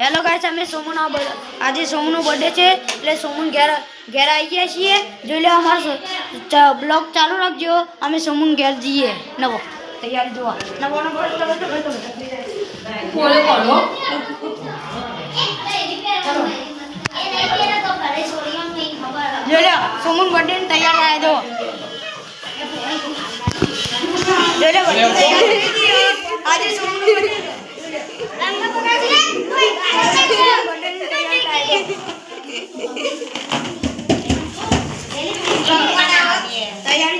hello guys અમે સોમુનો આજે સોમુનો birthday છે એટલે સોમુન ઘેર આવી ગયા છીએ જોઈ લે અમારો બ્લોગ ચાલુ રાખજો અમે સોમુન ઘેર જઈએ નવો તૈયારી જોવા નવો ફોલો કરો જોઈ લે સોમુન બર્થડે ને તૈયાર થાય દો જોઈ લે આજે સોમુનો બર્થડે तैयारी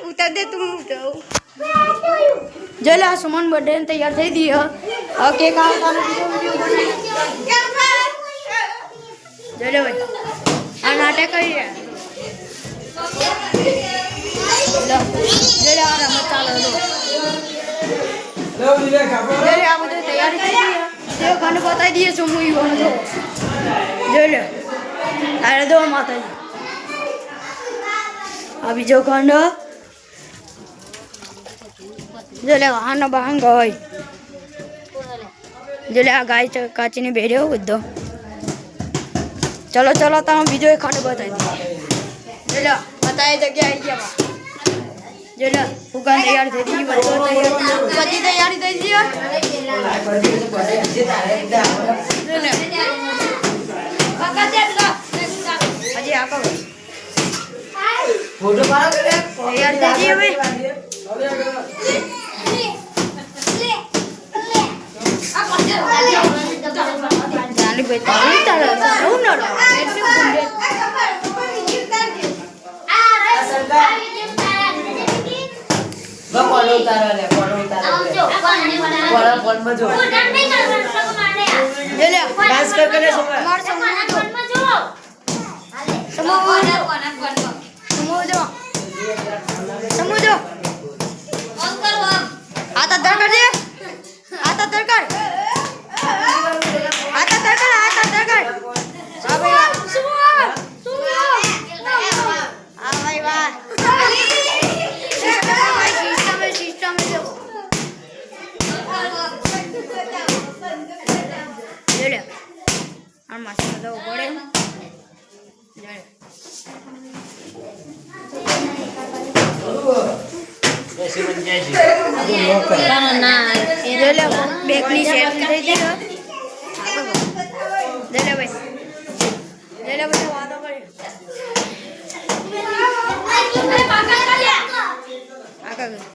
उतर दे तुम जला सुमन बर्थडे तैयार थी दी ओके जले भाई आ नाटक करी जले आ रमत चालो जले आ मुझे तैयारी थी देव खाने बता दिए सोमू ही होना तो जले अरे दो माता जी अभी जो खंड जले वहां बहन गई जले आ गाय काची ने बेरे हो बुद्धो चलो चलो तो बीजो एक खंड बता दिए जले बताए जगह आई गया जले उगा तैयार थे दी बच्चों तैयार बच्ची तैयारी दे दी जले अजी आपा फोटो पाड़ा करे तैयार दीजिए भाई जाने बेटा तारा नो नो वो फोटो उतारो ले फोड़ा फोन में जो ले ले डांस कर करे हमार समझो आता दर कर दे आता दर कर आता दर कर आता दर कर हां भाई वाह हां भाई वाह सिस्टम में जो ले ले और मस्त दो बड़े ले ना बेकनी सेट दे दियो ले भाई वादा करे आका